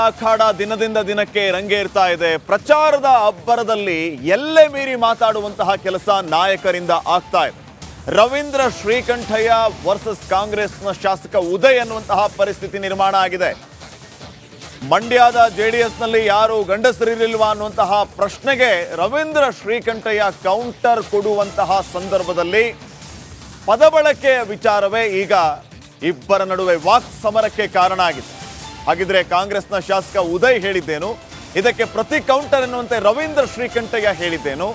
ಅಖಾಡ ದಿನದಿಂದ ದಿನಕ್ಕೆ ರಂಗೇರ್ತಾ ಇದೆ. ಪ್ರಚಾರದ ಅಬ್ಬರದಲ್ಲಿ ಎಲ್ಲೆ ಮೀರಿ ಮಾತಾಡುವಂತಹ ಕೆಲಸ ನಾಯಕರಿಂದ ಆಗ್ತಾ ಇದೆ. ರವೀಂದ್ರ ಶ್ರೀಕಂಠಯ್ಯ ವರ್ಸಸ್ ಕಾಂಗ್ರೆಸ್ನ ಶಾಸಕ ಉದಯ್ ಅನ್ನುವಂತಹ ಪರಿಸ್ಥಿತಿ ನಿರ್ಮಾಣ ಆಗಿದೆ. ಮಂಡ್ಯದ ಜೆಡಿಎಸ್ನಲ್ಲಿ ಯಾರು ಗಂಡಸರಿರಲಿಲ್ವಾ ಅನ್ನುವಂತಹ ಪ್ರಶ್ನೆಗೆ ರವೀಂದ್ರ ಶ್ರೀಕಂಠಯ್ಯ ಕೌಂಟರ್ ಕೊಡುವಂತಹ ಸಂದರ್ಭದಲ್ಲಿ ಪದಬಳಕೆಯ ವಿಚಾರವೇ ಈಗ ಇಬ್ಬರ ನಡುವೆ ವಾಕ್ ಸಮರಕ್ಕೆ ಕಾರಣ ಆಗಿದೆ. ಹಾಗಿದ್ರೆ ಕಾಂಗ್ರೆಸ್ನ ಶಾಸಕ ಉದಯ್ ಹೇಳಿದ್ದೇನು, ಇದಕ್ಕೆ ಪ್ರತಿ ಕೌಂಟರ್ ಎನ್ನುವಂತೆ ರವೀಂದ್ರ ಶ್ರೀಕಂಠಯ್ಯ ಹೇಳಿದ್ದೇನು,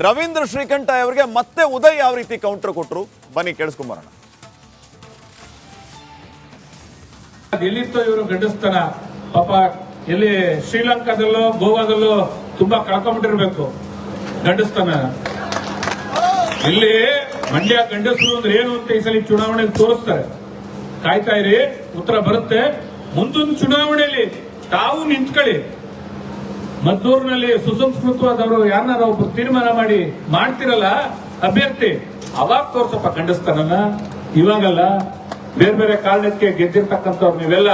ರವೀಂದ್ರ ಶ್ರೀಕಂಠಯ್ಯ ಅವರಿಗೆ ಮತ್ತೆ ಉದಯ್ ಯಾವ ರೀತಿ ಕೌಂಟರ್ ಕೊಟ್ಟರು, ಬನ್ನಿ ಕೇಳಿಸ್ಕೊಂಬರೋಣ. ಎಲ್ಲಿತ್ತೋ ಇವರು ಗಂಡಸ್ತನ ಪಾಪ, ಎಲ್ಲಿ ಶ್ರೀಲಂಕಾದಲ್ಲೋ ಗೋವಾದಲ್ಲೋ ತುಂಬಾ ಕಳ್ಕೊಂಡ್ಬಿಟ್ಟಿರ್ಬೇಕು ಗಂಡಸ್ತನ. ಇಲ್ಲಿ ಮಂಡ್ಯ ಗಂಡಸರು ಅಂದ್ರೆ ಏನು ಅಂತ ಈ ಸಲ ಚುನಾವಣೆಗೆ ತೋರಿಸ್ತಾರೆ. ಕಾಯ್ತಾ ಇರಿ, ಉತ್ತರ ಬರುತ್ತೆ. ಮುಂದಿನ ಚುನಾವಣೆಯಲ್ಲಿ ತಾವು ನಿಂತ್ಕೊಳ್ಳಿ. ಮದ್ದೂರಿನಲ್ಲಿ ಸುಸಂಸ್ಕೃತವಾದವರು ಯಾರನ್ನಾರ ಒಬ್ರು ತೀರ್ಮಾನ ಮಾಡ್ತಿರಲ್ಲ ಅಭ್ಯರ್ಥಿ, ಅವಾಗ ತೋರ್ಸಪ್ಪ ಗಂಡಸ್ತನ. ಇವಾಗಲ್ಲ, ಬೇರೆ ಬೇರೆ ಕಾರಣಕ್ಕೆ ಗೆದ್ದಿರ್ತಕ್ಕಂಥವ್ರು ನೀವೆಲ್ಲ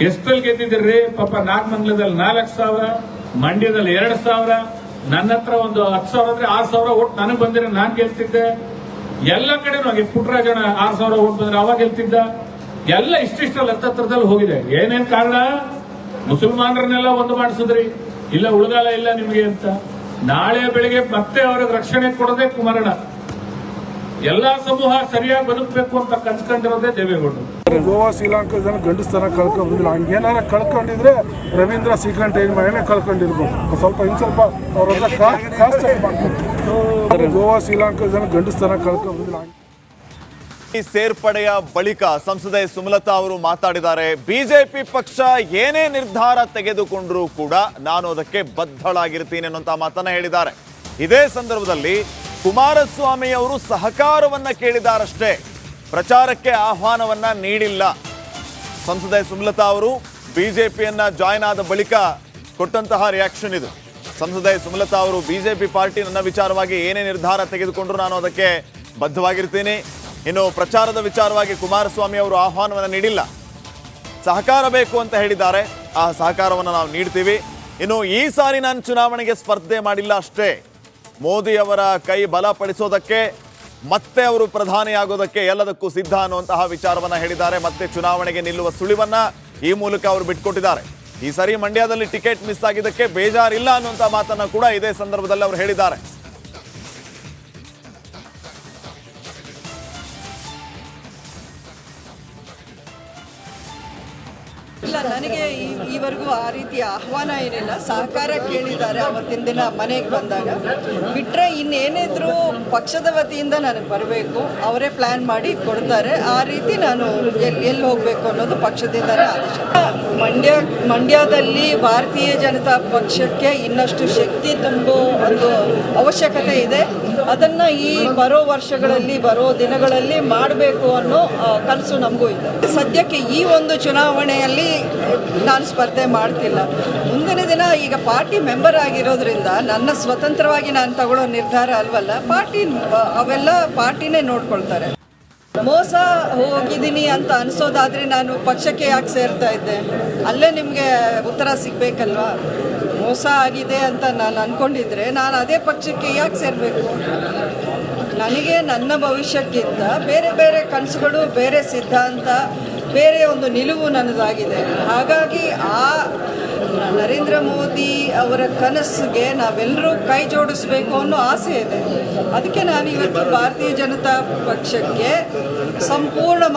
ಎಷ್ಟಲ್ಲಿ ಗೆದ್ದಿದ್ದೀರಿ ಪಾಪ. ನಾಗಮಂಗಲದಲ್ಲಿ 4,000, ಮಂಡ್ಯದಲ್ಲಿ 2,000, ನನ್ನ ಹತ್ರ ಒಂದು 10,000 ಅಂದ್ರೆ 6,000 ಓಟ್ ನನಗೆ ಬಂದಿರೋ ನಾನ್ ಗೆಲ್ತಿದ್ದೆ. ಎಲ್ಲ ಕಡೆ ಪುಟ್ಟರಾಜನ 6,000 ಓಟ್ ಬಂದ್ರೆ ಅವಾಗ ಗೆಲ್ತಿದ್ದ. ಎಲ್ಲ ಇಷ್ಟಿಷ್ಟಲ್ಲಿ ಹತ್ತತ್ರದಲ್ಲಿ ಹೋಗಿದೆ. ಏನೇನ್ ಕಾರಣ? ಮುಸಲ್ಮಾನರನ್ನೆಲ್ಲ ಒಂದು ಮಾಡಿಸಿದ್ರಿ, ಇಲ್ಲ ಉಳಿಗಾಲ ಇಲ್ಲ ನಿಮ್ಗೆ ಅಂತ. ನಾಳೆ ಬೆಳಿಗ್ಗೆ ಮತ್ತೆ ಅವ್ರಿಗೆ ರಕ್ಷಣೆ ಕೊಡೋದೇ ಕುಮಾರಣ್ಣ. ಎಲ್ಲಾ ಸಮೂಹ ಸರಿಯಾಗಿ ಬದುಕಬೇಕು ಅಂತ ಕನ್ಸ್ಕೊಂಡಿರೋದೇ ದೇವೇಗೌಡರು. ಗೋವಾ ಶ್ರೀಲಂಕಾದ ಗಂಡಸ್ತನ ಕಳ್ಕೊಂಡಿಲ್ಲ. ಹಂಗೇನಾರ ಕಳ್ಕೊಂಡಿದ್ರೆ ರವೀಂದ್ರ ಶ್ರೀಕಂಠಯ್ಯ ಮಗನೇ ಕಳ್ಕೊಂಡಿರ್ಬೇಕು. ಸ್ವಲ್ಪ ಅವ್ರ ಕಾಸ್ಟ್ ಮಾಡ್ಬೇಕು. ಗೋವಾ ಶ್ರೀಲಂಕಾದ ಗಂಡಸ್ತನ ಕಳ್ಕೊಂಡಿಲ್ಲ. ಈ ಸೇರ್ಪಡೆಯ ಬಳಿಕ ಸಂಸದೆ ಸುಮಲತಾ ಅವರು ಮಾತಾಡಿದ್ದಾರೆ. ಬಿಜೆಪಿ ಪಕ್ಷ ಏನೇ ನಿರ್ಧಾರ ತೆಗೆದುಕೊಂಡ್ರೂ ಕೂಡ ನಾನು ಅದಕ್ಕೆ ಬದ್ಧಳಾಗಿರ್ತೀನಿ ಅನ್ನುವಂತ ಮಾತನ್ನ ಹೇಳಿದ್ದಾರೆ. ಇದೇ ಸಂದರ್ಭದಲ್ಲಿ ಕುಮಾರಸ್ವಾಮಿ ಅವರು ಸಹಕಾರವನ್ನ ಕೇಳಿದಾರಷ್ಟೇ, ಪ್ರಚಾರಕ್ಕೆ ಆಹ್ವಾನವನ್ನ ನೀಡಿಲ್ಲ. ಸಂಸದೆ ಸುಮಲತಾ ಅವರು ಬಿಜೆಪಿಯನ್ನ ಜಾಯ್ನ್ ಆದ ಬಳಿಕ ಕೊಟ್ಟಂತಹ ರಿಯಾಕ್ಷನ್ ಇದು. ಸಂಸದೆ ಸುಮಲತಾ ಅವರು ಬಿಜೆಪಿ ಪಾರ್ಟಿ ನನ್ನ ವಿಚಾರವಾಗಿ ಏನೇ ನಿರ್ಧಾರ ತೆಗೆದುಕೊಂಡ್ರು ನಾನು ಅದಕ್ಕೆ ಬದ್ಧವಾಗಿರ್ತೀನಿ. ಇನ್ನು ಪ್ರಚಾರದ ವಿಚಾರವಾಗಿ ಕುಮಾರಸ್ವಾಮಿ ಅವರು ಆಹ್ವಾನವನ್ನು ನೀಡಿಲ್ಲ, ಸಹಕಾರ ಬೇಕು ಅಂತ ಹೇಳಿದ್ದಾರೆ. ಆ ಸಹಕಾರವನ್ನು ನಾವು ನೀಡ್ತೀವಿ. ಇನ್ನು ಈ ಸಾರಿ ನಾನು ಚುನಾವಣೆಗೆ ಸ್ಪರ್ಧೆ ಮಾಡಿಲ್ಲ ಅಷ್ಟೇ, ಮೋದಿ ಅವರ ಕೈ ಬಲಪಡಿಸೋದಕ್ಕೆ, ಮತ್ತೆ ಅವರು ಪ್ರಧಾನಿ ಆಗೋದಕ್ಕೆ ಎಲ್ಲದಕ್ಕೂ ಸಿದ್ಧ ಅನ್ನುವಂತಹ ವಿಚಾರವನ್ನ ಹೇಳಿದ್ದಾರೆ. ಮತ್ತೆ ಚುನಾವಣೆಗೆ ನಿಲ್ಲುವ ಸುಳಿವನ್ನ ಈ ಮೂಲಕ ಅವರು ಬಿಟ್ಕೊಟ್ಟಿದ್ದಾರೆ. ಈ ಸಾರಿ ಮಂಡ್ಯದಲ್ಲಿ ಟಿಕೆಟ್ ಮಿಸ್ ಆಗಿದ್ದಕ್ಕೆ ಬೇಜಾರಿಲ್ಲ ಅನ್ನುವಂತಹ ಮಾತನ್ನ ಕೂಡ ಇದೇ ಸಂದರ್ಭದಲ್ಲಿ ಅವರು ಹೇಳಿದ್ದಾರೆ. ಇಲ್ಲ, ನನಗೆ ಈವರೆಗೂ ಆ ರೀತಿಯ ಆಹ್ವಾನ ಏನಿಲ್ಲ. ಸಹಕಾರ ಕೇಳಿದ್ದಾರೆ ಅವತ್ತಿನ ದಿನ ಮನೆಗೆ ಬಂದಾಗ. ಬಿಟ್ಟರೆ ಇನ್ನೇನಿದ್ರು ಪಕ್ಷದ ವತಿಯಿಂದ ನನಗೆ ಬರಬೇಕು, ಅವರೇ ಪ್ಲ್ಯಾನ್ ಮಾಡಿ ಕೊಡ್ತಾರೆ. ಆ ರೀತಿ ನಾನು ಎಲ್ಲಿ ಹೋಗಬೇಕು ಅನ್ನೋದು ಪಕ್ಷದಿಂದಲೇ ಆದೇಶ. ಮಂಡ್ಯದಲ್ಲಿ ಭಾರತೀಯ ಜನತಾ ಪಕ್ಷಕ್ಕೆ ಇನ್ನಷ್ಟು ಶಕ್ತಿ ತುಂಬೋ ಒಂದು ಅವಶ್ಯಕತೆ ಇದೆ. ಅದನ್ನು ಈ ಬರೋ ವರ್ಷಗಳಲ್ಲಿ, ಬರೋ ದಿನಗಳಲ್ಲಿ ಮಾಡಬೇಕು ಅನ್ನೋ ಕನಸು ನಮಗೂ ಇದೆ. ಸದ್ಯಕ್ಕೆ ಈ ಒಂದು ಚುನಾವಣೆಯಲ್ಲಿ ನಾನು ಸ್ಪರ್ಧೆ ಮಾಡ್ತಿಲ್ಲ. ಮುಂದಿನ ದಿನ ಈಗ ಪಾರ್ಟಿ ಮೆಂಬರ್ ಆಗಿರೋದ್ರಿಂದ ನನ್ನ ಸ್ವತಂತ್ರವಾಗಿ ನಾನು ತಗೊಳ್ಳೋ ನಿರ್ಧಾರ ಅಲ್ವಲ್ಲ, ಅವೆಲ್ಲ ಪಾರ್ಟಿನೇ ನೋಡ್ಕೊಳ್ತಾರೆ. ಮೋಸ ಹೋಗಿದ್ದೀನಿ ಅಂತ ಅನಿಸೋದಾದರೆ ನಾನು ಪಕ್ಷಕ್ಕೆ ಯಾಕೆ ಸೇರ್ತಾ ಇದ್ದೆ? ಅಲ್ಲೇ ನಿಮಗೆ ಉತ್ತರ ಸಿಗಬೇಕಲ್ವಾ. ಮೋಸ ಆಗಿದೆ ಅಂತ ನಾನು ಅಂದ್ಕೊಂಡಿದ್ರೆ ನಾನು ಅದೇ ಪಕ್ಷಕ್ಕೆ ಯಾಕೆ ಸೇರಬೇಕು? ನನಗೆ ನನ್ನ ಭವಿಷ್ಯಕ್ಕಿಂತ ಬೇರೆ ಬೇರೆ ಕನಸುಗಳು, ಬೇರೆ ಸಿದ್ಧಾಂತ, ಬೇರೆ ಒಂದು ನಿಲುವು ನನ್ನದಾಗಿದೆ. ಹಾಗಾಗಿ ಆ ನರೇಂದ್ರ ಮೋದಿ ಅವರ ಕನಸಿಗೆ ನಾವೆಲ್ಲರೂ ಕೈ ಜೋಡಿಸ್ಬೇಕು ಅನ್ನೋ ಆಸೆ ಇದೆ. ಅದಕ್ಕೆ ನಾನು ಇವತ್ತು ಭಾರತೀಯ ಜನತಾ ಪಕ್ಷಕ್ಕೆ ಸಂಪೂರ್ಣ